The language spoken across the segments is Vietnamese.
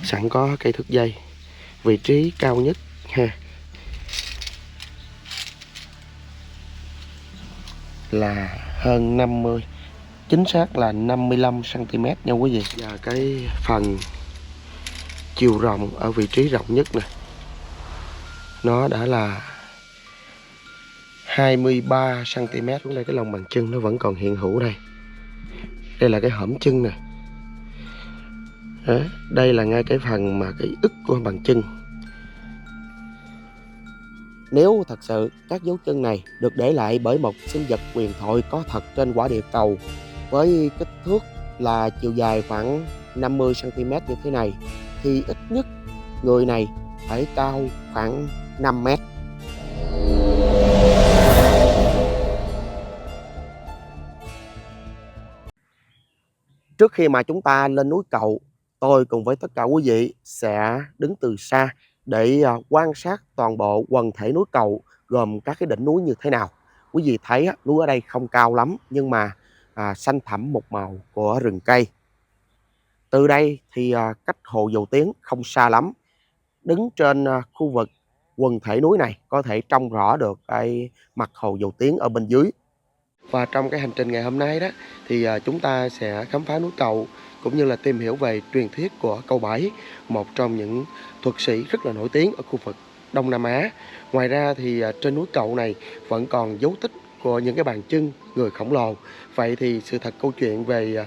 Sẵn có cây thước dây, vị trí cao nhất ha là hơn 50, chính xác là 55 cm nha quý vị. Và cái phần chiều rộng ở vị trí rộng nhất nè, nó đã là 23 cm. Xuống đây cái lòng bàn chân nó vẫn còn hiện hữu đây. Đây là cái hõm chân nè. Đó, đây là ngay cái phần mà cái ức của bàn chân. Nếu thật sự các dấu chân này được để lại bởi một sinh vật huyền thoại có thật trên quả địa cầu với kích thước là chiều dài khoảng 50 cm như thế này, thì ít nhất người này phải cao khoảng 5 mét. Trước khi mà chúng ta lên núi Cậu, tôi cùng với tất cả quý vị sẽ đứng từ xa để quan sát toàn bộ quần thể núi Cậu gồm các cái đỉnh núi như thế nào. Quý vị thấy núi ở đây không cao lắm nhưng mà xanh thẳm một màu của rừng cây. Từ đây thì cách hồ Dầu Tiếng không xa lắm. Đứng trên khu vực quần thể núi này có thể trông rõ được cái mặt hồ Dầu Tiếng ở bên dưới. Và trong cái hành trình ngày hôm nay đó thì chúng ta sẽ khám phá núi Cậu cũng như là tìm hiểu về truyền thuyết của Cậu Bảy, một trong những thuật sĩ rất là nổi tiếng ở khu vực Đông Nam Á. Ngoài ra thì trên núi Cậu này vẫn còn dấu tích của những cái bàn chân người khổng lồ. Vậy thì sự thật câu chuyện về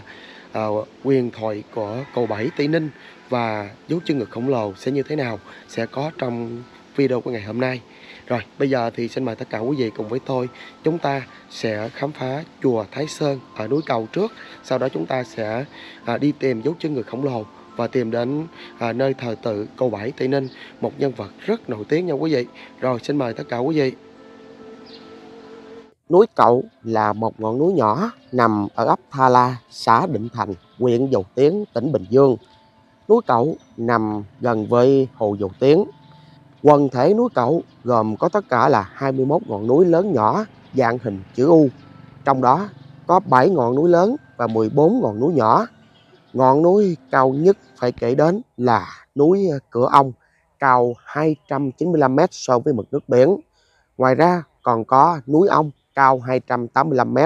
huyền thoại của Cậu Bảy Tây Ninh và dấu chân người khổng lồ sẽ như thế nào sẽ có trong video của ngày hôm nay. Rồi bây giờ thì xin mời tất cả quý vị cùng với tôi, chúng ta sẽ khám phá chùa Thái Sơn ở núi Cầu trước. Sau đó chúng ta sẽ đi tìm dấu chân người khổng lồ và tìm đến nơi thờ tự Cậu Bảy Tây Ninh, một nhân vật rất nổi tiếng nha quý vị. Rồi xin mời tất cả quý vị. Núi Cậu là một ngọn núi nhỏ nằm ở ấp Tha La, xã Định Thành, huyện Dầu Tiếng, tỉnh Bình Dương. Núi Cậu nằm gần với hồ Dầu Tiếng. Quần thể núi Cậu gồm có tất cả là 21 ngọn núi lớn nhỏ dạng hình chữ U. Trong đó có 7 ngọn núi lớn và 14 ngọn núi nhỏ. Ngọn núi cao nhất phải kể đến là núi Cửa Ông, cao 295 m so với mực nước biển. Ngoài ra còn có núi Ông cao 285 m,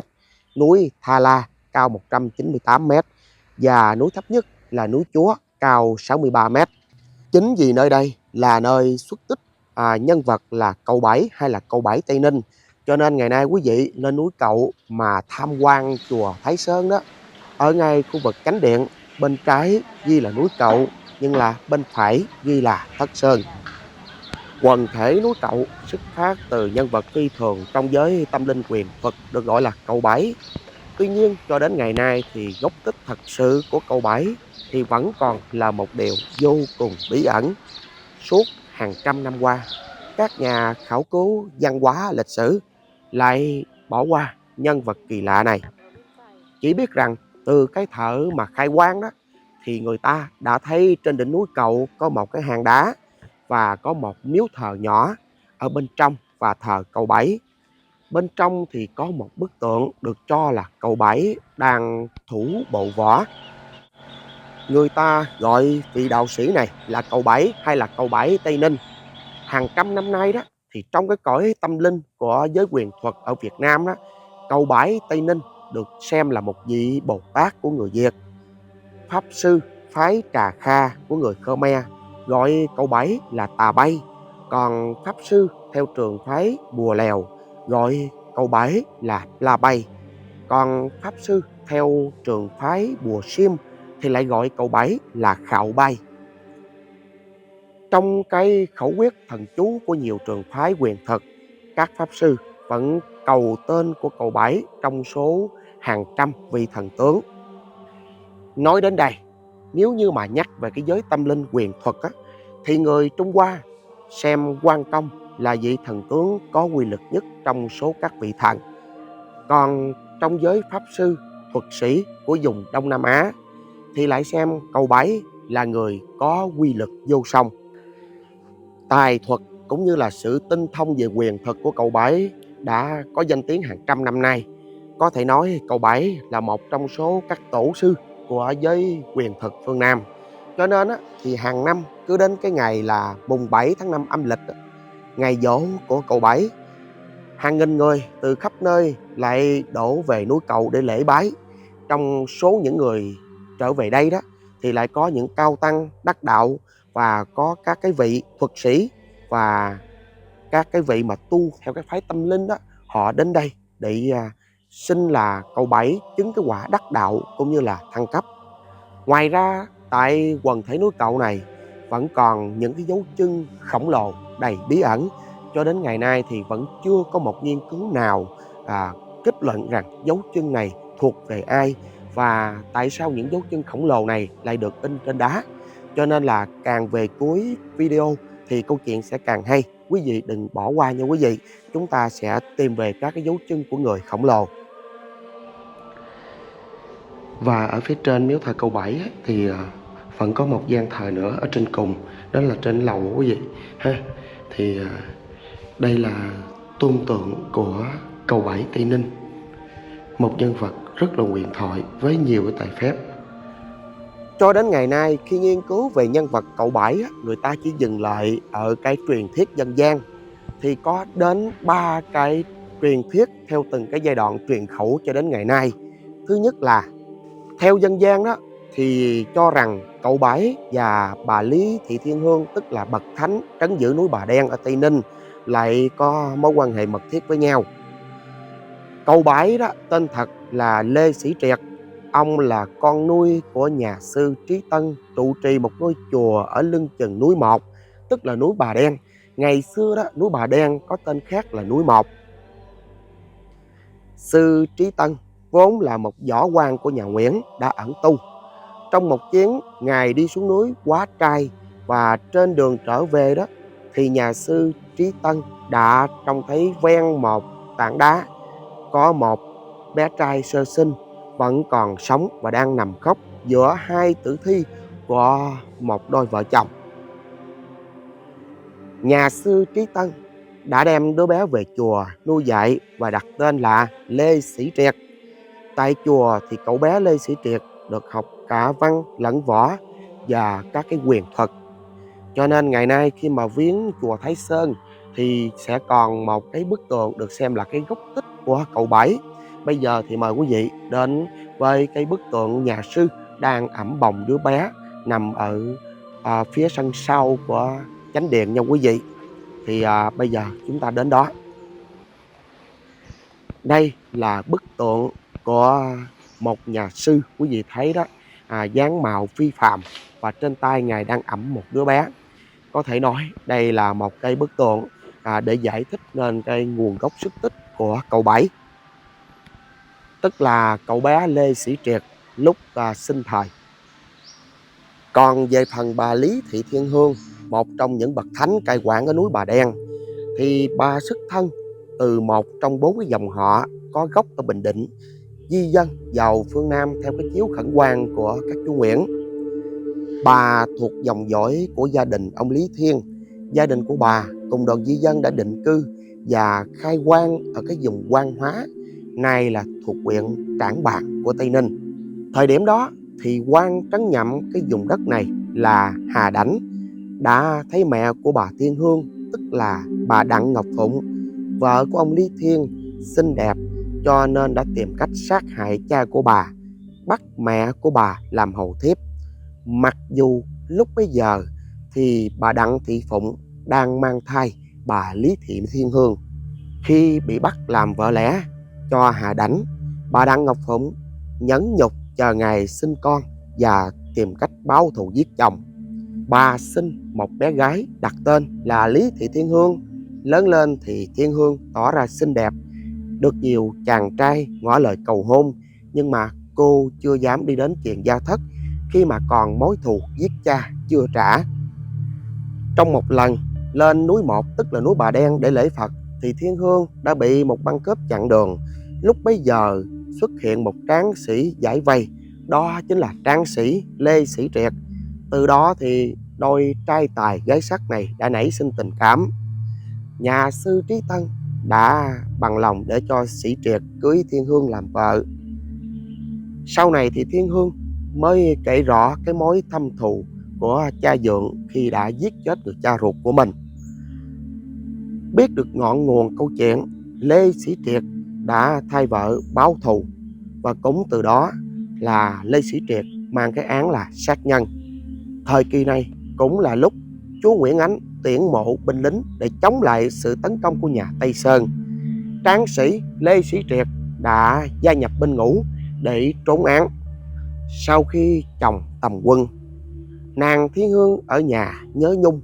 núi Tha La cao 198 m và núi thấp nhất là núi Chúa cao 63 m. Chính vì nơi đây là nơi xuất tích nhân vật là Cậu Bảy hay là Cậu Bảy Tây Ninh, cho nên ngày nay quý vị lên núi Cậu mà tham quan chùa Thái Sơn đó, ở ngay khu vực chánh điện, bên trái ghi là núi Cậu nhưng là bên phải ghi là Thất Sơn. Quần thể núi Cậu xuất phát từ nhân vật phi thường trong giới tâm linh quyền thuật được gọi là Cậu Bảy. Tuy nhiên cho đến ngày nay thì gốc tích thật sự của Cậu Bảy thì vẫn còn là một điều vô cùng bí ẩn. Suốt hàng trăm năm qua, các nhà khảo cứu văn hóa lịch sử lại bỏ qua nhân vật kỳ lạ này. Chỉ biết rằng từ cái thợ mà khai quang đó thì người ta đã thấy trên đỉnh núi Cậu có một cái hang đá và có một miếu thờ nhỏ ở bên trong và thờ Cậu Bảy. Bên trong thì có một bức tượng được cho là Cậu Bảy đang thủ bộ võ. Người ta gọi vị đạo sĩ này là Cậu Bảy hay là Cậu Bảy Tây Ninh. Hàng trăm năm nay đó thì trong cái cõi tâm linh của giới quyền thuật ở Việt Nam đó, Cậu Bảy Tây Ninh được xem là một vị Bồ Tát của người Việt. Pháp sư phái Trà Kha của người Khmer gọi Cậu Bảy là Tà Bay. Còn pháp sư theo trường phái Bùa Lèo gọi Cậu Bảy là La Bay. Còn pháp sư theo trường phái Bùa Sim thì lại gọi Cậu Bảy là Khạo Bay. Trong cái khẩu quyết thần chú của nhiều trường phái quyền thực, các pháp sư vẫn cầu tên của Cậu Bảy trong số hàng trăm vị thần tướng. Nói đến đây, nếu như mà nhắc về cái giới tâm linh quyền thuật á, thì người Trung Hoa xem Quan Công là vị thần tướng có uy lực nhất trong số các vị thần. Còn trong giới pháp sư, thuật sĩ của vùng Đông Nam Á thì lại xem Cậu Bảy là người có uy lực vô song. Tài thuật cũng như là sự tinh thông về quyền thuật của Cậu Bảy đã có danh tiếng hàng trăm năm nay. Có thể nói Cậu Bảy là một trong số các tổ sư của giới quyền thuật phương Nam. Cho nên á, thì hàng năm cứ đến cái ngày là mùng 7 tháng 5 âm lịch, ngày giỗ của cậu Bảy, hàng nghìn người từ khắp nơi lại đổ về núi Cậu để lễ bái. Trong số những người trở về đây đó thì lại có những cao tăng đắc đạo, và có các cái vị thuật sĩ và các cái vị mà tu theo cái phái tâm linh đó, họ đến đây để xin là cậu Bảy chứng cái quả đắc đạo cũng như là thăng cấp. Ngoài ra tại quần thể núi Cậu này vẫn còn những cái dấu chân khổng lồ đầy bí ẩn. Cho đến ngày nay thì vẫn chưa có một nghiên cứu nào kết luận rằng dấu chân này thuộc về ai và tại sao những dấu chân khổng lồ này lại được in trên đá. Cho nên là càng về cuối video thì câu chuyện sẽ càng hay. Quý vị đừng bỏ qua nha quý vị. Chúng ta sẽ tìm về các cái dấu chân của người khổng lồ. Và ở phía trên miếu thờ cậu Bảy thì vẫn có một gian thờ nữa ở trên cùng, đó là trên lầu quý vị ha. Thì đây là tôn tượng của cậu Bảy Tây Ninh, một nhân vật rất là huyền thoại với nhiều cái tài phép. Cho đến ngày nay khi nghiên cứu về nhân vật cậu Bảy, người ta chỉ dừng lại ở cái truyền thuyết dân gian. Thì có đến 3 cái truyền thuyết theo từng cái giai đoạn truyền khẩu cho đến ngày nay. Thứ nhất là theo dân gian đó thì cho rằng cậu Bảy và bà Lý Thị Thiên Hương, tức là bậc thánh trấn giữ núi Bà Đen ở Tây Ninh, lại có mối quan hệ mật thiết với nhau. Cậu Bảy đó tên thật là Lê Sĩ Triệt. Ông là con nuôi của nhà sư Trí Tân, trụ trì một ngôi chùa ở lưng chừng núi Một, tức là núi Bà Đen. Ngày xưa đó núi Bà Đen có tên khác là núi Một. Sư Trí Tân vốn là một võ quan của nhà Nguyễn đã ẩn tu. Trong một chuyến ngài đi xuống núi quá trai và trên đường trở về đó thì nhà sư Trí Tân đã trông thấy ven một tảng đá có một bé trai sơ sinh vẫn còn sống và đang nằm khóc giữa hai tử thi của một đôi vợ chồng. Nhà sư Trí Tân đã đem đứa bé về chùa nuôi dạy và đặt tên là Lê Sĩ Triệt. Tại chùa thì cậu bé Lê Sĩ Triệt được học cả văn lẫn võ và các cái quyền thuật. Cho nên ngày nay khi mà viếng chùa Thái Sơn thì sẽ còn một cái bức tượng được xem là cái gốc tích của cậu Bảy. Bây giờ thì mời quý vị đến với cái bức tượng nhà sư đang ẵm bồng đứa bé nằm ở phía sân sau của chánh điện nha quý vị. Thì bây giờ chúng ta đến đó. Đây là bức tượng của một nhà sư, quý vị thấy đó, dáng mạo phi phàm và trên tay ngài đang ẵm một đứa bé. Có thể nói đây là một cái bức tượng để giải thích nên cái nguồn gốc xuất tích của cậu Bảy, tức là cậu bé Lê Sĩ Triệt lúc sinh thời. Còn về phần bà Lý Thị Thiên Hương, một trong những bậc thánh cai quản ở núi Bà Đen, thì bà xuất thân từ một trong 4 cái dòng họ có gốc ở Bình Định, di dân vào phương Nam theo cái chiếu khẩn hoang của các chúa Nguyễn. Bà thuộc dòng dõi của gia đình ông Lý Thiên. Gia đình của bà cùng đoàn di dân đã định cư và khai hoang ở cái vùng Quan Hóa, nay là thuộc huyện Trảng Bàng của Tây Ninh. Thời điểm đó thì quan trấn nhậm cái vùng đất này là Hà Đảnh đã thấy mẹ của bà Thiên Hương, tức là bà Đặng Ngọc Phụng, vợ của ông Lý Thiên, xinh đẹp, cho nên đã tìm cách sát hại cha của bà, bắt mẹ của bà làm hầu thiếp. Mặc dù lúc bấy giờ thì bà Đặng Thị Phụng đang mang thai bà Lý Thị Thiên Hương. Khi bị bắt làm vợ lẽ cho Hà Đảnh, bà Đặng Ngọc Phụng nhẫn nhục chờ ngày sinh con và tìm cách báo thù giết chồng. Bà sinh một bé gái đặt tên là Lý Thị Thiên Hương. Lớn lên thì Thiên Hương tỏ ra xinh đẹp, được nhiều chàng trai ngỏ lời cầu hôn, nhưng mà cô chưa dám đi đến chuyện gia thất khi mà còn mối thù giết cha chưa trả. Trong một lần lên núi Một, tức là núi Bà Đen để lễ Phật, thì Thiên Hương đã bị một băng cướp chặn đường. Lúc bấy giờ xuất hiện một tráng sĩ giải vây, đó chính là tráng sĩ Lê Sĩ Triệt. Từ đó thì đôi trai tài gái sắc này đã nảy sinh tình cảm. Nhà sư Trí Tân đã bằng lòng để cho Sĩ Triệt cưới Thiên Hương làm vợ. Sau này thì Thiên Hương mới kể rõ cái mối thâm thù của cha Dượng khi đã giết chết người cha ruột của mình. Biết được ngọn nguồn câu chuyện, Lê Sĩ Triệt đã thay vợ báo thù, và cũng từ đó là Lê Sĩ Triệt mang cái án là sát nhân. Thời kỳ này cũng là lúc chúa Nguyễn Ánh tuyển mộ binh lính để chống lại sự tấn công của nhà Tây Sơn. Tráng sĩ Lê Sĩ Triệt đã gia nhập binh ngũ để trốn án. Sau khi chồng tầm quân, nàng Thiên Hương ở nhà nhớ nhung.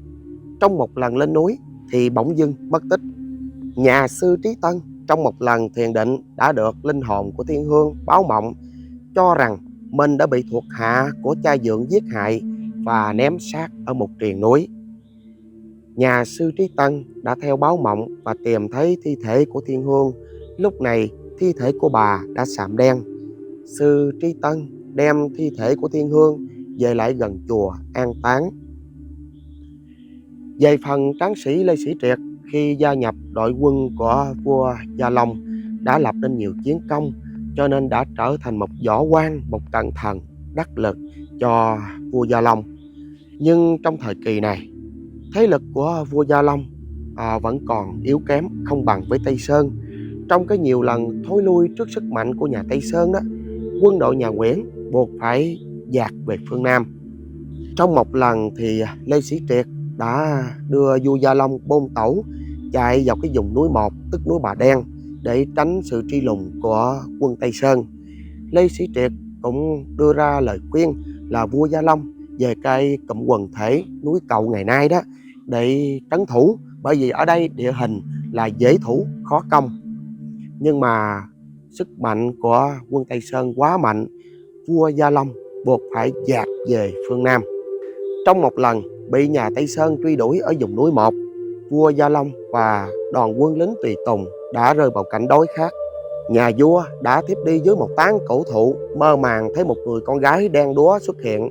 Trong một lần lên núi thì bỗng dưng mất tích. Nhà sư Trí Tân trong một lần thiền định đã được linh hồn của Thiên Hương báo mộng, cho rằng mình đã bị thuộc hạ của cha Dượng giết hại và ném xác ở một triền núi. Nhà sư Trí Tân đã theo báo mộng và tìm thấy thi thể của Thiên Hương. Lúc này thi thể của bà đã sạm đen. Sư Trí Tân đem thi thể của Thiên Hương về lại gần chùa an táng. Về phần tráng sĩ Lê Sĩ Triệt, khi gia nhập đội quân của vua Gia Long đã lập nên nhiều chiến công, cho nên đã trở thành một võ quan, một cận thần đắc lực cho vua Gia Long. Nhưng trong thời kỳ này, thế lực của vua Gia Long vẫn còn yếu kém, không bằng với Tây Sơn. Trong cái nhiều lần thối lui trước sức mạnh của nhà Tây Sơn đó, quân đội nhà Nguyễn buộc phải dạt về phương Nam. Trong một lần thì Lê Sĩ Triệt đã đưa vua Gia Long bôn tẩu chạy vào cái vùng núi 1, tức núi Bà Đen, để tránh sự truy lùng của quân Tây Sơn. Lê Sĩ Triệt cũng đưa ra lời khuyên là vua Gia Long về cây cụm quần thể núi Cậu ngày nay đó để trấn thủ, bởi vì ở đây địa hình là dễ thủ khó công. Nhưng mà sức mạnh của quân Tây Sơn quá mạnh, vua Gia Long buộc phải dạt về phương Nam. Trong một lần bị nhà Tây Sơn truy đuổi ở vùng núi 1, vua Gia Long và đoàn quân lính tùy tùng đã rơi vào cảnh đói khát. Nhà vua đã thiếp đi dưới một tán cổ thụ, mơ màng thấy một người con gái đen đúa xuất hiện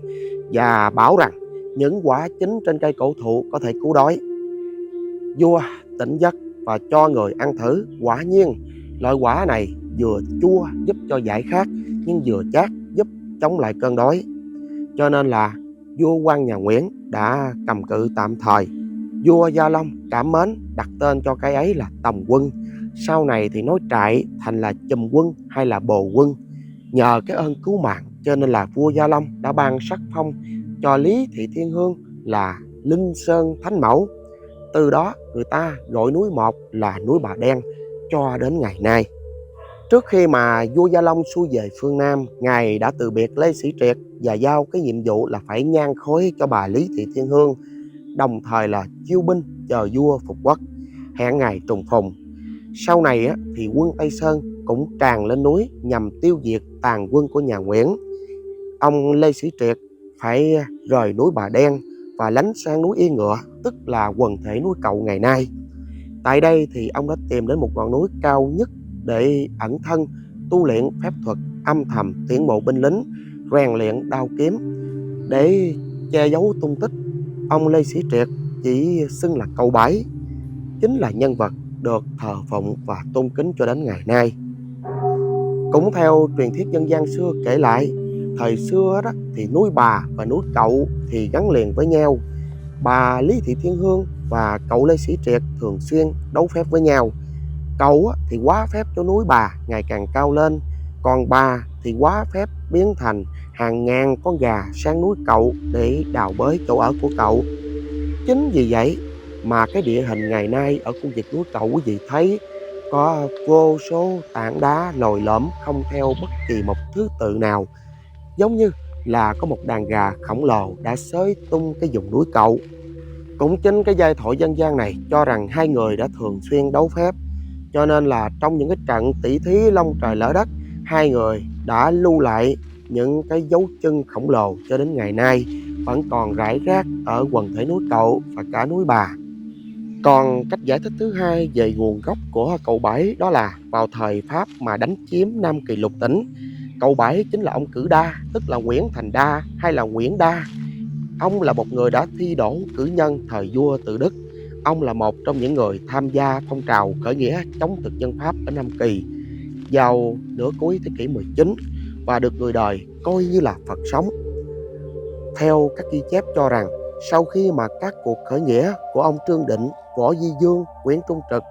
và bảo rằng những quả chín trên cây cổ thụ có thể cứu đói. Vua tỉnh giấc và cho người ăn thử. Quả nhiên loại quả này vừa chua giúp cho giải khát, nhưng vừa chát giúp chống lại cơn đói. Cho nên là vua quan nhà Nguyễn đã cầm cự tạm thời. Vua Gia Long cảm mến, đặt tên cho cái ấy là Tòng Quân. Sau này thì nói trại thành là Chùm Quân hay là Bồ Quân. Nhờ cái ơn cứu mạng cho nên là vua Gia Long đã ban sắc phong cho Lý Thị Thiên Hương là Linh Sơn Thánh Mẫu. Từ đó người ta gọi núi 1 là núi Bà Đen cho đến ngày nay. Trước khi mà vua Gia Long xuôi về phương Nam, ngài đã từ biệt Lê Sĩ Triệt và giao cái nhiệm vụ là phải nhang khói cho bà Lý Thị Thiên Hương, đồng thời là chiêu binh chờ vua phục quốc, hẹn ngày trùng phùng. Sau này thì quân Tây Sơn cũng tràn lên núi nhằm tiêu diệt tàn quân của nhà Nguyễn. Ông Lê Sĩ Triệt phải rời núi Bà Đen và lánh sang núi Yên Ngựa, tức là quần thể núi Cậu ngày nay. Tại đây thì ông đã tìm đến một ngọn núi cao nhất để ẩn thân, tu luyện phép thuật âm thầm, tuyển mộ binh lính, rèn luyện đao kiếm. Để che giấu tung tích, ông Lê Sĩ Triệt chỉ xưng là Cậu Bảy, chính là nhân vật được thờ phụng và tôn kính cho đến ngày nay. Cũng theo truyền thuyết dân gian xưa kể lại, thời xưa đó thì núi Bà và núi Cậu thì gắn liền với nhau. Bà Lý Thị Thiên Hương và cậu Lê Sĩ Triệt thường xuyên đấu phép với nhau. Cậu thì quá phép cho núi Bà ngày càng cao lên, còn bà thì quá phép biến thành hàng ngàn con gà sang núi Cậu để đào bới chỗ ở của cậu. Chính vì vậy mà cái địa hình ngày nay ở khu vực núi Cậu quý vị thấy có vô số tảng đá lồi lõm không theo bất kỳ một thứ tự nào, giống như là có một đàn gà khổng lồ đã xới tung cái vùng núi Cậu. Cũng chính cái giai thoại dân gian này cho rằng hai người đã thường xuyên đấu phép, cho nên là trong những cái trận tỷ thí long trời lở đất, hai người đã lưu lại những cái dấu chân khổng lồ cho đến ngày nay vẫn còn rải rác ở quần thể núi Cậu và cả núi Bà. Còn cách giải thích thứ hai về nguồn gốc của Cậu Bảy đó là vào thời Pháp mà đánh chiếm Nam Kỳ lục tỉnh, Cậu Bảy chính là ông Cử Đa, tức là Nguyễn Thành Đa hay là Nguyễn Đa. Ông là một người đã thi đỗ cử nhân thời vua Tự Đức. Ông là một trong những người tham gia phong trào khởi nghĩa chống thực dân Pháp ở Nam Kỳ vào nửa cuối thế kỷ 19 và được người đời coi như là Phật sống. Theo các ghi chép cho rằng, sau khi mà các cuộc khởi nghĩa của ông Trương Định, Võ Di Dương, Nguyễn Trung Trực,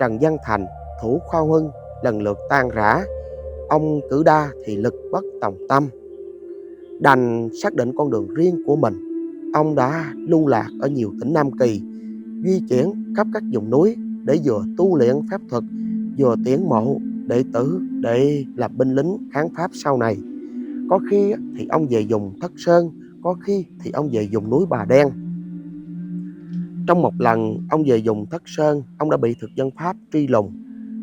Trần Văn Thành, Thủ Khoa Huân lần lượt tan rã, ông Cử Đa thì lực bất tòng tâm, đành xác định con đường riêng của mình. Ông đã lưu lạc ở nhiều tỉnh Nam Kỳ, di chuyển khắp các vùng núi để vừa tu luyện phép thuật, vừa tuyển mộ đệ tử để làm binh lính kháng Pháp sau này. Có khi thì ông về vùng Thất Sơn, có khi thì ông về vùng núi Bà Đen. Trong một lần ông về vùng Thất Sơn, ông đã bị thực dân Pháp truy lùng.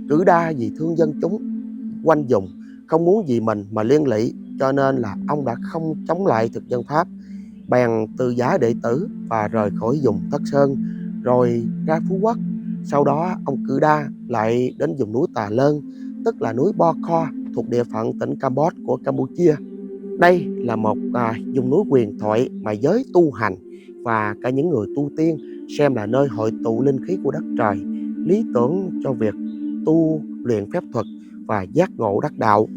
Cử Đa vì thương dân chúng quanh vùng, không muốn vì mình mà liên lụy, cho nên là ông đã không chống lại thực dân Pháp, bèn từ giá đệ tử và rời khỏi vùng Thất Sơn, rồi ra Phú Quốc. Sau đó ông Cử Đa lại đến vùng núi Tà Lơn, tức là núi Bo Kho, thuộc địa phận tỉnh Campuchia của Campuchia. Đây là một vùng núi huyền thoại mà giới tu hành và cả những người tu tiên xem là nơi hội tụ linh khí của đất trời, lý tưởng cho việc tu luyện phép thuật và giác ngộ đắc đạo.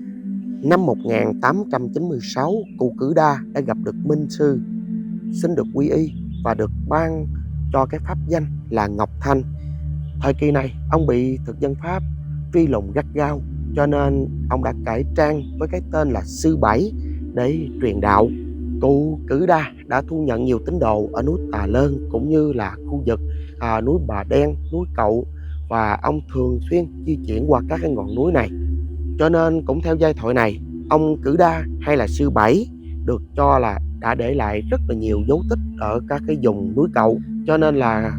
Năm 1896, cụ Cử Đa đã gặp được Minh Sư, xin được quy y và được ban cho cái pháp danh là Ngọc Thanh. Thời kỳ này, ông bị thực dân Pháp truy lùng gắt gao, cho nên ông đã cải trang với cái tên là Sư Bảy để truyền đạo. Cụ Cử Đa đã thu nhận nhiều tín đồ ở núi Tà Lơn cũng như là khu vực núi Bà Đen, núi Cậu, và ông thường xuyên di chuyển qua các cái ngọn núi này. Cho nên cũng theo giai thoại này, ông Cử Đa hay là Sư Bảy được cho là đã để lại rất là nhiều dấu tích ở các cái vùng núi Cậu. Cho nên là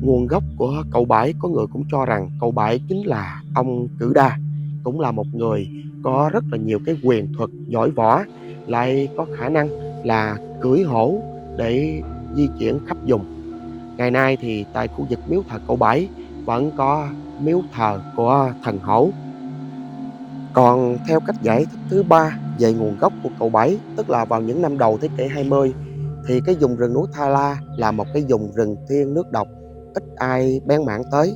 nguồn gốc của cậu Bảy, có người cũng cho rằng cậu Bảy chính là ông Cử Đa, cũng là một người có rất là nhiều cái quyền thuật giỏi võ, lại có khả năng là cưỡi hổ để di chuyển khắp vùng. Ngày nay thì tại khu vực miếu thờ cậu Bảy vẫn có miếu thờ của thần hổ. Còn theo cách giải thích thứ ba về nguồn gốc của cậu Bảy, tức là vào những năm đầu thế kỷ 20, thì cái vùng rừng núi Tha La là một cái vùng rừng thiên nước độc, ít ai bén mảng tới.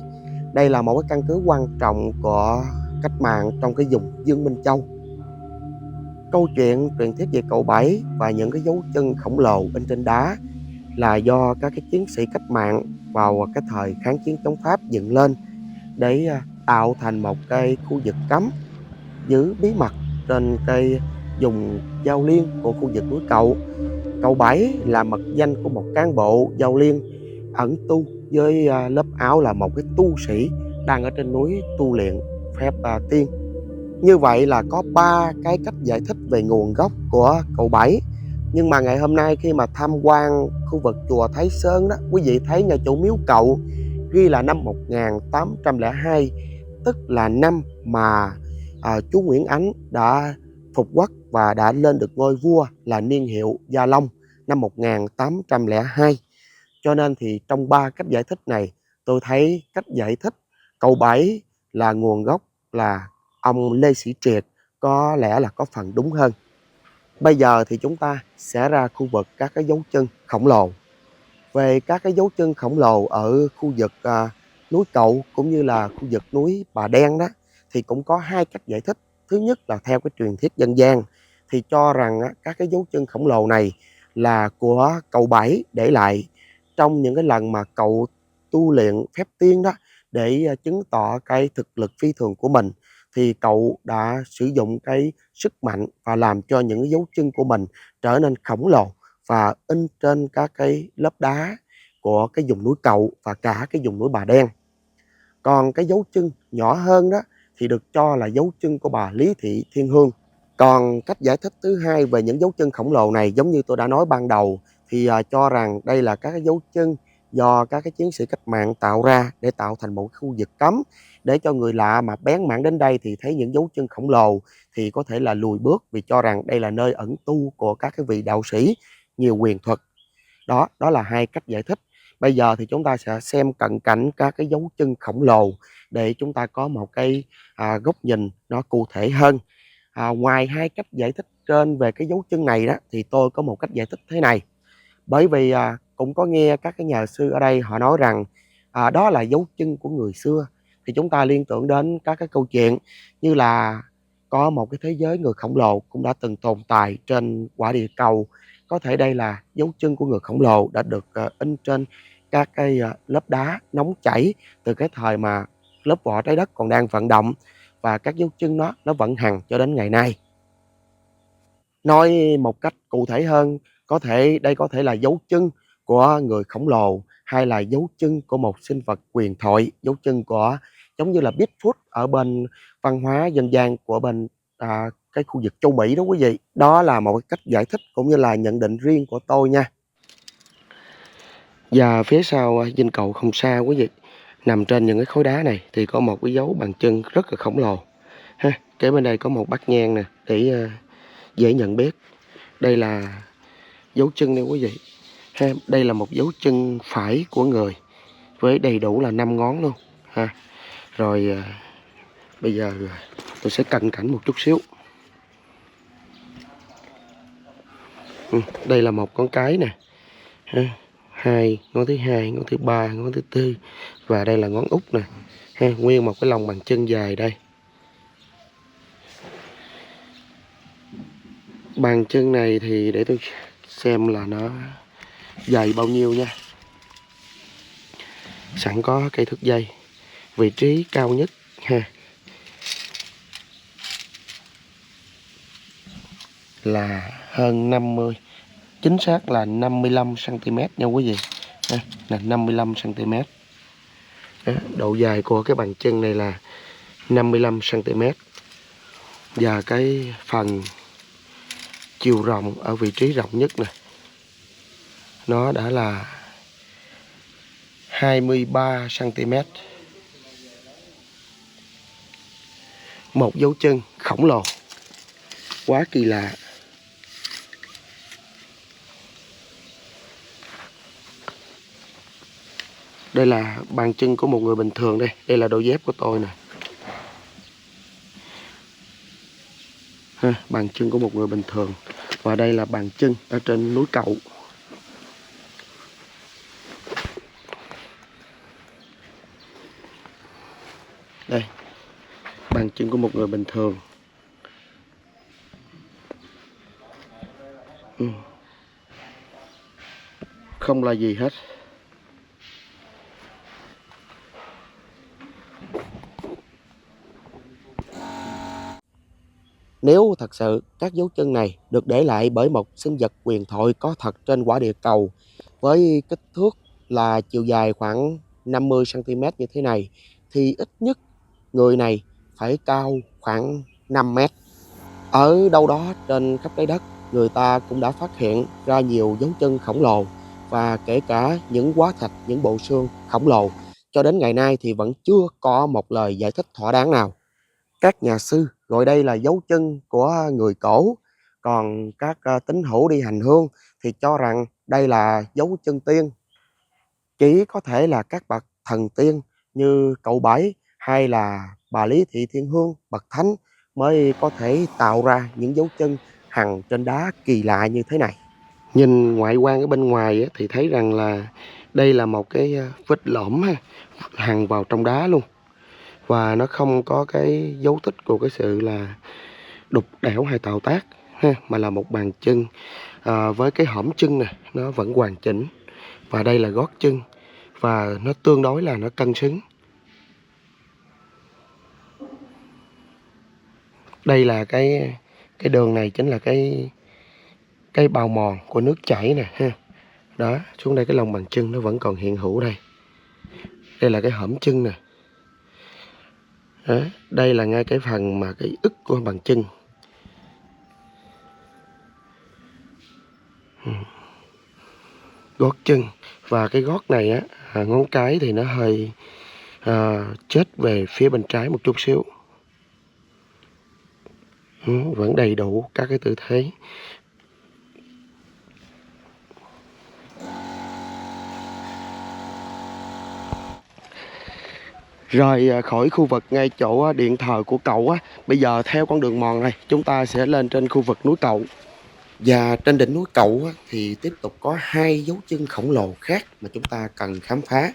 Đây là một cái căn cứ quan trọng của cách mạng trong cái vùng Dương Minh Châu. Câu chuyện truyền thuyết về cậu Bảy và những cái dấu chân khổng lồ in trên đá là do các cái chiến sĩ cách mạng vào cái thời kháng chiến chống Pháp dựng lên để tạo thành một cái khu vực cấm giữ bí mật trên cái vùng Giao Liên của khu vực núi Cậu. Cậu Bảy là mật danh của một cán bộ Giao Liên ẩn tu với lớp áo là một cái tu sĩ đang ở trên núi tu luyện phép tiên. Như vậy là có 3 cái cách giải thích về nguồn gốc của cậu Bảy. Nhưng mà ngày hôm nay khi mà tham quan khu vực chùa Thái Sơn đó, quý vị thấy ngay chỗ miếu Cậu ghi là năm 1802, tức là năm mà chú Nguyễn Ánh đã phục quốc và đã lên được ngôi vua là niên hiệu Gia Long năm 1802. Cho nên thì trong 3 cách giải thích này, tôi thấy cách giải thích cậu Bảy là nguồn gốc là ông Lê Sĩ Triệt có lẽ là có phần đúng hơn. Bây giờ thì chúng ta sẽ ra khu vực các cái dấu chân khổng lồ. Về các cái dấu chân khổng lồ ở khu vực núi Cậu cũng như là khu vực núi Bà Đen đó, thì cũng có 2 cách giải thích. Thứ nhất là theo cái truyền thuyết dân gian thì cho rằng các cái dấu chân khổng lồ này là của cậu Bảy để lại trong những cái lần mà cậu tu luyện phép tiên đó, để chứng tỏ cái thực lực phi thường của mình, thì cậu đã sử dụng cái sức mạnh và làm cho những cái dấu chân của mình trở nên khổng lồ và in trên các cái lớp đá của cái vùng núi Cậu và cả cái vùng núi Bà Đen. Còn cái dấu chân nhỏ hơn đó thì được cho là dấu chân của bà Lý Thị Thiên Hương. Còn cách giải thích thứ hai về những dấu chân khổng lồ này, giống như tôi đã nói ban đầu, thì cho rằng đây là các cái dấu chân do các cái chiến sĩ cách mạng tạo ra để tạo thành một khu vực cấm, để cho người lạ mà bén mảng đến đây thì thấy những dấu chân khổng lồ thì có thể là lùi bước, vì cho rằng đây là nơi ẩn tu của các cái vị đạo sĩ nhiều quyền thuật. Đó là 2 cách giải thích. Bây giờ thì chúng ta sẽ xem cận cảnh các cái dấu chân khổng lồ để chúng ta có một cái góc nhìn nó cụ thể hơn. Ngoài 2 cách giải thích trên về cái dấu chân này đó, thì tôi có một cách giải thích thế này. Bởi vì cũng có nghe các cái nhà sư ở đây họ nói rằng đó là dấu chân của người xưa, thì chúng ta liên tưởng đến các cái câu chuyện như là có một cái thế giới người khổng lồ cũng đã từng tồn tại trên quả địa cầu, có thể đây là dấu chân của người khổng lồ đã được in trên các cái lớp đá nóng chảy từ cái thời mà lớp vỏ trái đất còn đang vận động, và các dấu chân nó vẫn hằng cho đến ngày nay. Nói một cách cụ thể hơn, đây có thể là dấu chân của người khổng lồ, hay là dấu chân của một sinh vật huyền thoại, dấu chân của giống như là Bigfoot ở bên văn hóa dân gian của bên cái khu vực châu Mỹ đó quý vị. Đó là một cách giải thích cũng như là nhận định riêng của tôi nha. Và phía sau dinh cầu không xa quý vị, nằm trên những cái khối đá này thì có một cái dấu bàn chân rất là khổng lồ ha. Kế bên đây có một bát nhang nè để dễ nhận biết. Đây là dấu chân đây quý vị ha. Đây là một dấu chân phải của người với đầy đủ là 5 ngón luôn ha. Rồi bây giờ tôi sẽ cận cảnh một chút xíu. Đây là một ngón cái nè ha. Ngón thứ hai, ngón thứ ba, ngón thứ tư, và đây là ngón út nè ha. Nguyên một cái lòng bàn chân dài đây. Bàn chân này thì để tôi xem là nó dài bao nhiêu nha. Sẵn có cây thước dây. Vị trí cao nhất ha là hơn 50, chính xác là 55 cm nha quý vị ha, là 55 cm. Độ dài của cái bàn chân này là 55 cm, và cái phần chiều rộng ở vị trí rộng nhất nè, nó đã là 23 cm. Một dấu chân khổng lồ quá kỳ lạ. Đây là bàn chân của một người bình thường đây. Đây là đôi dép của tôi nè ha, bàn chân của một người bình thường. Và đây là bàn chân ở trên núi Cậu. Đây, bàn chân của một người bình thường. Không là gì hết. Nếu thật sự các dấu chân này được để lại bởi một sinh vật huyền thoại có thật trên quả địa cầu, với kích thước là chiều dài khoảng 50 cm như thế này, thì ít nhất người này phải cao khoảng 5 mét. Ở đâu đó trên khắp trái đất, người ta cũng đã phát hiện ra nhiều dấu chân khổng lồ, và kể cả những hóa thạch, những bộ xương khổng lồ. Cho đến ngày nay thì vẫn chưa có một lời giải thích thỏa đáng nào. Các nhà sư gọi đây là dấu chân của người cổ, còn các tín hữu đi hành hương thì cho rằng đây là dấu chân tiên. Chỉ có thể là các bậc thần tiên như cậu Bảy hay là bà Lý Thị Thiên Hương, bậc thánh mới có thể tạo ra những dấu chân hằn trên đá kỳ lạ như thế này. Nhìn ngoại quan ở bên ngoài thì thấy rằng là đây là một cái vết lõm hằn vào trong đá luôn, và nó không có cái dấu tích của cái sự là đục đẽo hay tạo tác ha, mà là một bàn chân với cái hõm chân này nó vẫn hoàn chỉnh, và đây là gót chân và nó tương đối là nó cân xứng. Đây là cái đường này chính là cái bào mòn của nước chảy nè ha. Đó, xuống đây cái lòng bàn chân nó vẫn còn hiện hữu đây. Đây là cái hõm chân nè. Đó, đây là ngay cái phần mà cái ức của bàn chân. Gót chân, và cái gót này á, ngón cái thì nó hơi chết về phía bên trái một chút xíu. Vẫn đầy đủ các cái tư thế. Rồi khỏi khu vực ngay chỗ điện thờ của cậu á, bây giờ theo con đường mòn này chúng ta sẽ lên trên khu vực núi Cậu. Và trên đỉnh núi Cậu á, thì tiếp tục có 2 dấu chân khổng lồ khác mà chúng ta cần khám phá.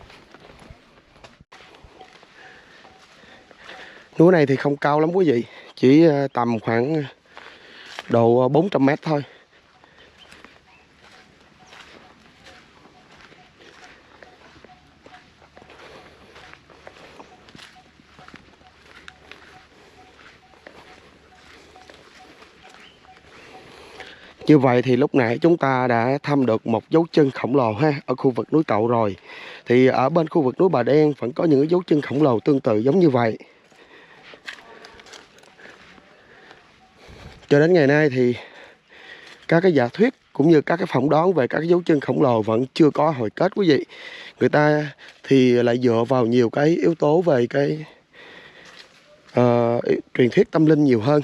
Núi này thì không cao lắm quý vị, chỉ tầm khoảng độ 400 mét thôi. Như vậy thì lúc nãy chúng ta đã thăm được một dấu chân khổng lồ ha ở khu vực núi Cậu rồi. Thì ở bên khu vực núi Bà Đen vẫn có những dấu chân khổng lồ tương tự giống như vậy. Cho đến ngày nay thì các cái giả thuyết cũng như các cái phỏng đoán về các cái dấu chân khổng lồ vẫn chưa có hồi kết quý vị. Người ta thì lại dựa vào nhiều cái yếu tố về cái truyền thuyết tâm linh nhiều hơn.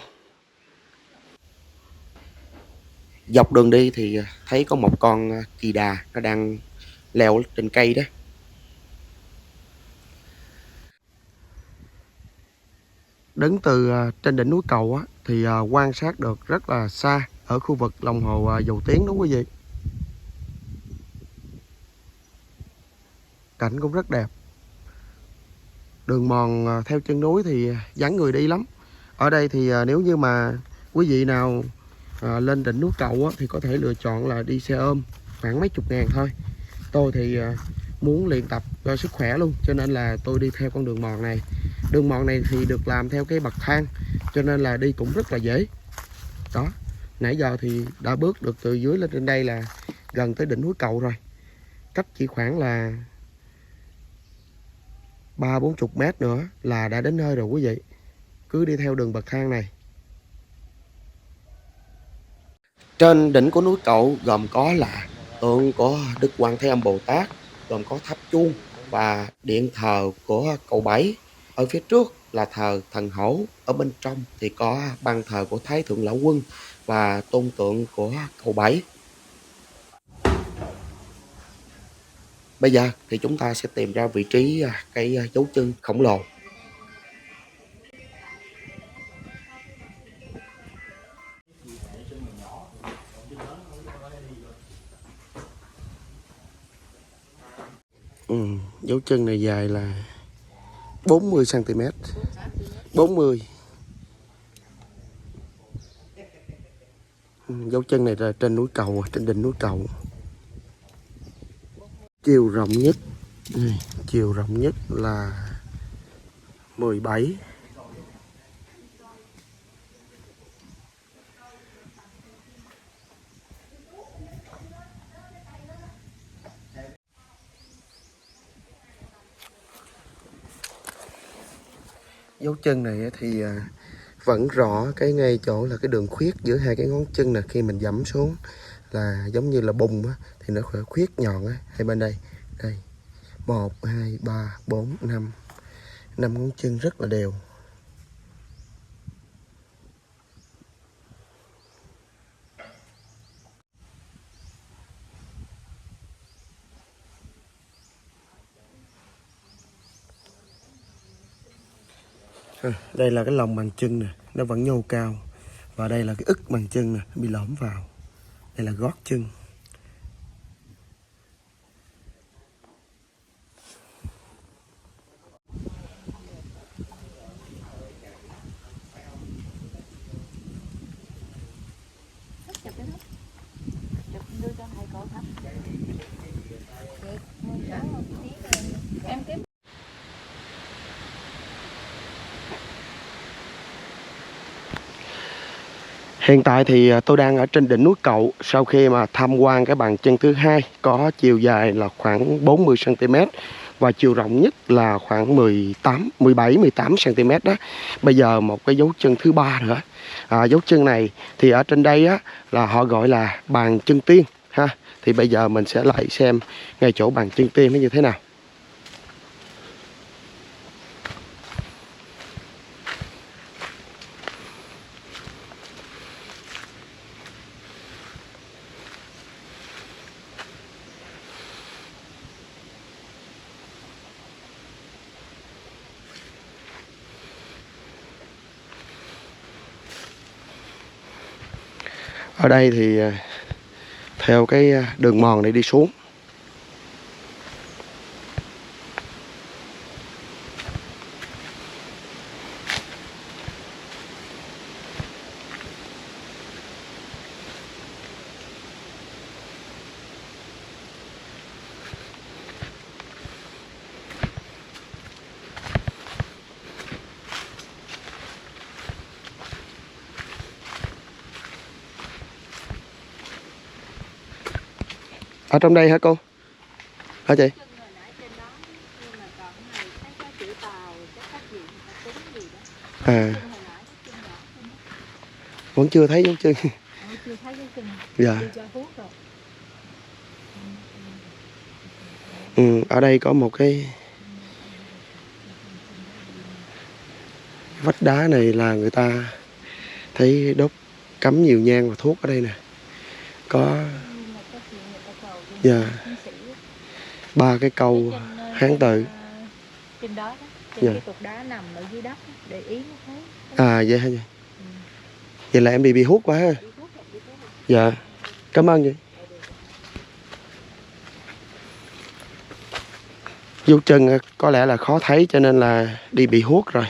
Dọc đường đi thì thấy có một con kỳ đà nó đang leo trên cây đó. Đứng từ trên đỉnh núi Cầu á, thì quan sát được rất là xa ở khu vực lòng hồ Dầu Tiếng đúng quý vị. Cảnh cũng rất đẹp. Đường mòn theo chân núi thì vắng người đi lắm. Ở đây thì nếu như mà quý vị nào lên đỉnh núi Cầu á, thì có thể lựa chọn là đi xe ôm khoảng mấy chục ngàn thôi. Tôi thì muốn luyện tập cho sức khỏe luôn, cho nên là tôi đi theo con đường mòn này. Đường mòn này thì được làm theo cái bậc thang, cho nên là đi cũng rất là dễ. Đó, nãy giờ thì đã bước được từ dưới lên trên đây là gần tới đỉnh núi Cầu rồi. Cách chỉ khoảng là 30-40 mét nữa là đã đến nơi rồi quý vị. Cứ đi theo đường bậc thang này. Trên đỉnh của núi Cậu gồm có là tượng của Đức Quan Thế Âm Bồ Tát, gồm có tháp chuông và điện thờ của Cậu Bảy. Ở phía trước là thờ thần Hổ, ở bên trong thì có ban thờ của Thái Thượng Lão Quân và tôn tượng của Cậu Bảy. Bây giờ thì chúng ta sẽ tìm ra vị trí cái dấu chân khổng lồ. Dấu chân này dài là 40 cm. 40. Dấu chân này là trên núi Cầu, trên đỉnh núi Cầu. Chiều rộng nhất, chiều rộng nhất là 17. Dấu chân này thì vẫn rõ cái ngay chỗ là cái đường khuyết giữa hai cái ngón chân nè, khi mình dẫm xuống là giống như là bùn á, thì nó khuyết nhọn á, hai bên đây. Đây. 1 2 3 4 5. 5 ngón chân rất là đều. Đây là cái lòng bàn chân nè, nó vẫn nhô cao. Và đây là cái ức bàn chân nè, nó bị lõm vào. Đây là gót chân. Hiện tại thì tôi đang ở trên đỉnh núi Cậu. Sau khi mà tham quan cái bàn chân thứ hai, có chiều dài là khoảng 40 cm và chiều rộng nhất là khoảng 17-18 cm đó. Bây giờ một cái dấu chân thứ ba nữa. Dấu chân này thì ở trên đây á, là họ gọi là bàn chân tiên ha. Thì bây giờ mình sẽ lại xem ngay chỗ bàn chân tiên nó như thế nào. Ở đây thì theo cái đường mòn này đi xuống. Ở trong đây hả cô? Hả chị? À, vẫn chưa thấy dấu chân. Dạ. Ở đây có một cái vách đá này là người ta thấy đốt cắm nhiều nhang và thuốc ở đây nè. Có dạ 3 cái câu Hán tự. Trên đó, trên dạ. cái cục đá nằm ở dưới đất, để ý nó thấy. À vậy hả chị? Vậy là em bị hút quá ha. Dạ. Cảm ơn chị. Dấu chân có lẽ là khó thấy cho nên là đi bị hút rồi.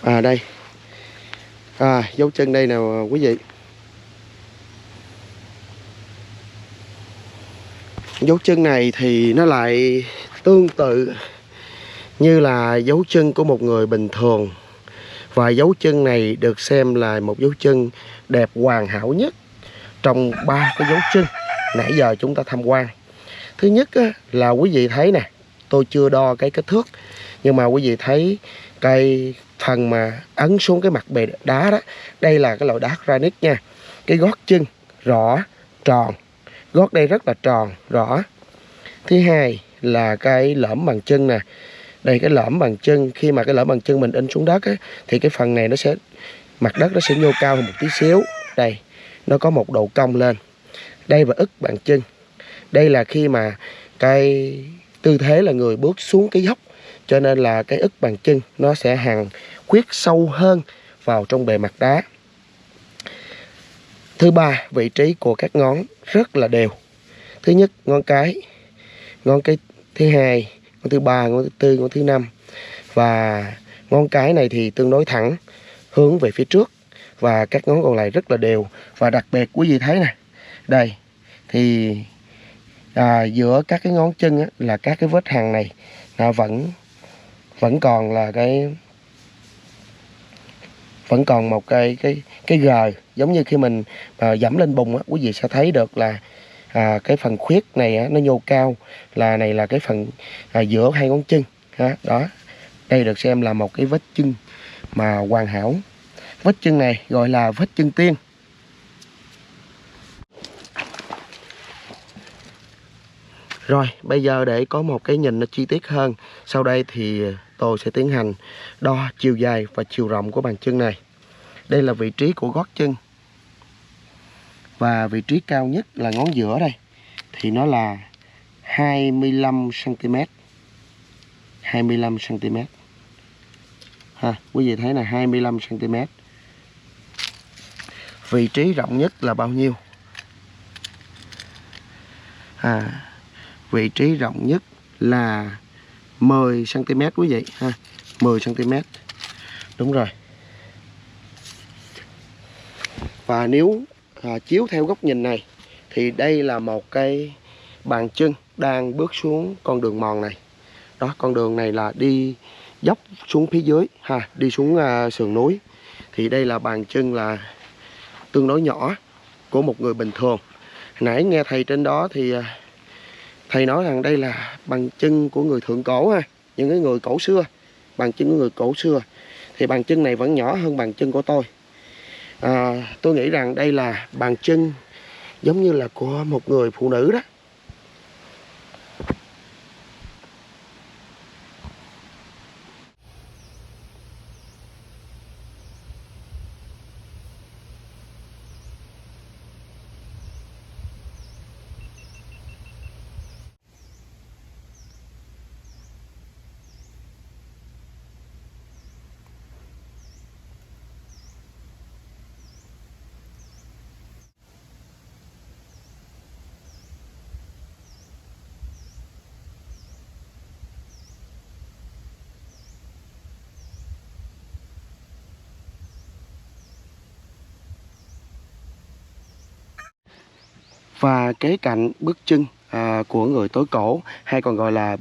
À đây. À dấu chân đây nào quý vị. Dấu chân này thì nó lại tương tự như là dấu chân của một người bình thường. Và dấu chân này được xem là một dấu chân đẹp hoàn hảo nhất trong 3 cái dấu chân nãy giờ chúng ta tham quan. Thứ nhất là quý vị thấy nè, tôi chưa đo cái kích thước, nhưng mà quý vị thấy cái phần mà ấn xuống cái mặt bề đá đó, đây là cái loại đá granite nha. Cái gót chân rõ, tròn, gót đây rất là tròn, rõ. Thứ hai là cái lõm bàn chân nè. Đây cái lõm bàn chân, khi mà cái lõm bàn chân mình in xuống đất á, thì cái phần này nó sẽ, mặt đất nó sẽ nhô cao hơn một tí xíu. Đây, nó có một độ cong lên. Đây và ức bàn chân. Đây là khi mà cái tư thế là người bước xuống cái dốc, cho nên là cái ức bàn chân nó sẽ hằn khuyết sâu hơn vào trong bề mặt đá. Thứ ba, vị trí của các ngón rất là đều. Thứ nhất, ngón cái thứ hai, ngón thứ ba, ngón thứ tư, ngón thứ năm. Và ngón cái này thì tương đối thẳng, hướng về phía trước. Và các ngón còn lại rất là đều. Và đặc biệt quý vị thấy nè, đây thì giữa các cái ngón chân là các cái vết hằn này nó vẫn còn là vẫn còn một cái gờ, giống như khi mình dẫm lên bùn quý vị sẽ thấy được là cái phần khuyết này nó nhô cao, là này là cái phần giữa hai ngón chân đó. Đây được xem là một cái vết chân mà hoàn hảo. Vết chân này gọi là vết chân tiên. Rồi, bây giờ để có một cái nhìn nó chi tiết hơn, sau đây thì tôi sẽ tiến hành đo chiều dài và chiều rộng của bàn chân này. Đây là vị trí của gót chân. Và vị trí cao nhất là ngón giữa đây, thì nó là 25 cm. 25 cm. Ha, quý vị thấy là 25 cm. Vị trí rộng nhất là bao nhiêu? Vị trí rộng nhất là 10 cm quý vị ha, 10 cm. Đúng rồi. Và nếu chiếu theo góc nhìn này thì đây là một cái bàn chân đang bước xuống con đường mòn này. Đó, con đường này là đi dốc xuống phía dưới ha, đi xuống sườn núi. Thì đây là bàn chân là tương đối nhỏ của một người bình thường. Nãy nghe thầy trên đó thì thầy nói rằng đây là bàn chân của người thượng cổ ha, những cái người cổ xưa, bàn chân của người cổ xưa. Thì bàn chân này vẫn nhỏ hơn bàn chân của tôi. Tôi nghĩ rằng đây là bàn chân giống như là của một người phụ nữ đó. Và kế cạnh bước chân của người tối cổ, hay còn gọi là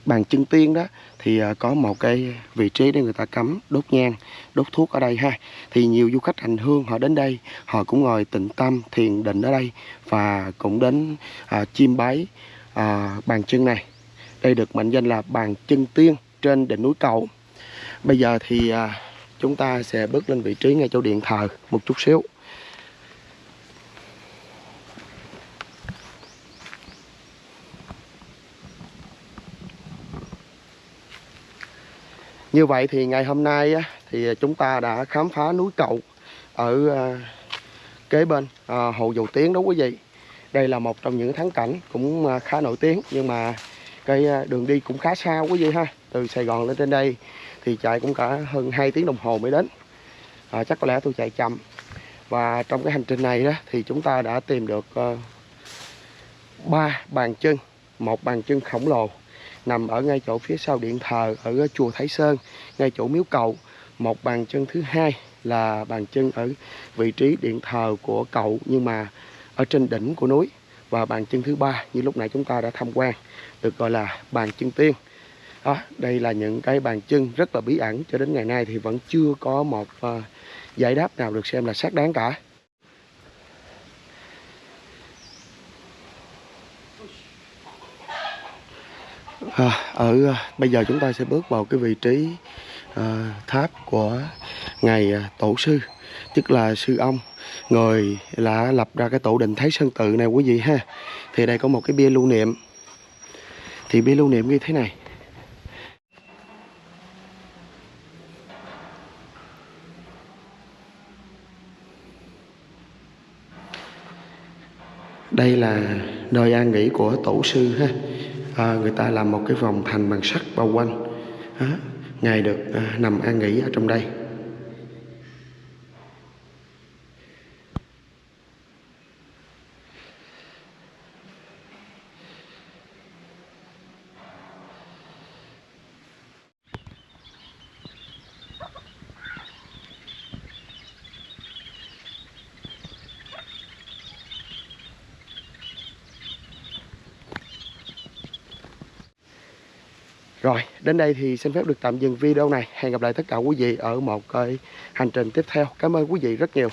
bàn chân tiên đó, thì có một cái vị trí để người ta cắm đốt nhang, đốt thuốc ở đây ha. Thì nhiều du khách hành hương họ đến đây, họ cũng ngồi tịnh tâm thiền định ở đây và cũng đến chiêm bái bàn chân này. Đây được mệnh danh là bàn chân tiên trên đỉnh núi Cậu. Bây giờ thì chúng ta sẽ bước lên vị trí ngay chỗ điện thờ một chút xíu. Như vậy thì ngày hôm nay thì chúng ta đã khám phá núi Cậu ở kế bên hồ Dầu Tiếng đó quý vị. Đây là một trong những thắng cảnh cũng khá nổi tiếng, nhưng mà cái đường đi cũng khá xa quý vị ha. Từ Sài Gòn lên trên đây thì chạy cũng cả hơn 2 tiếng đồng hồ mới đến. Chắc có lẽ tôi chạy chậm. Và trong cái hành trình này đó thì chúng ta đã tìm được 3 bàn chân. Một bàn chân khổng lồ nằm ở ngay chỗ phía sau điện thờ ở chùa Thái Sơn, ngay chỗ miếu Cậu. Một bàn chân thứ hai là bàn chân ở vị trí điện thờ của Cậu, nhưng mà ở trên đỉnh của núi. Và bàn chân thứ ba như lúc nãy chúng ta đã tham quan, được gọi là bàn chân tiên. Đây là những cái bàn chân rất là bí ẩn, cho đến ngày nay thì vẫn chưa có một giải đáp nào được xem là xác đáng cả. Bây giờ chúng ta sẽ bước vào cái vị trí tháp của ngài tổ sư, tức là sư ông, người đã lập ra cái tổ đình Thái Sơn Tự này quý vị ha. Thì đây có một cái bia lưu niệm. Thì bia lưu niệm như thế này. Đây là nơi an nghỉ của tổ sư ha. Người ta làm một cái vòng thành bằng sắt bao quanh. Ngài được nằm an nghỉ ở trong đây. Rồi, đến đây thì xin phép được tạm dừng video này. Hẹn gặp lại tất cả quý vị ở một cái hành trình tiếp theo. Cảm ơn quý vị rất nhiều.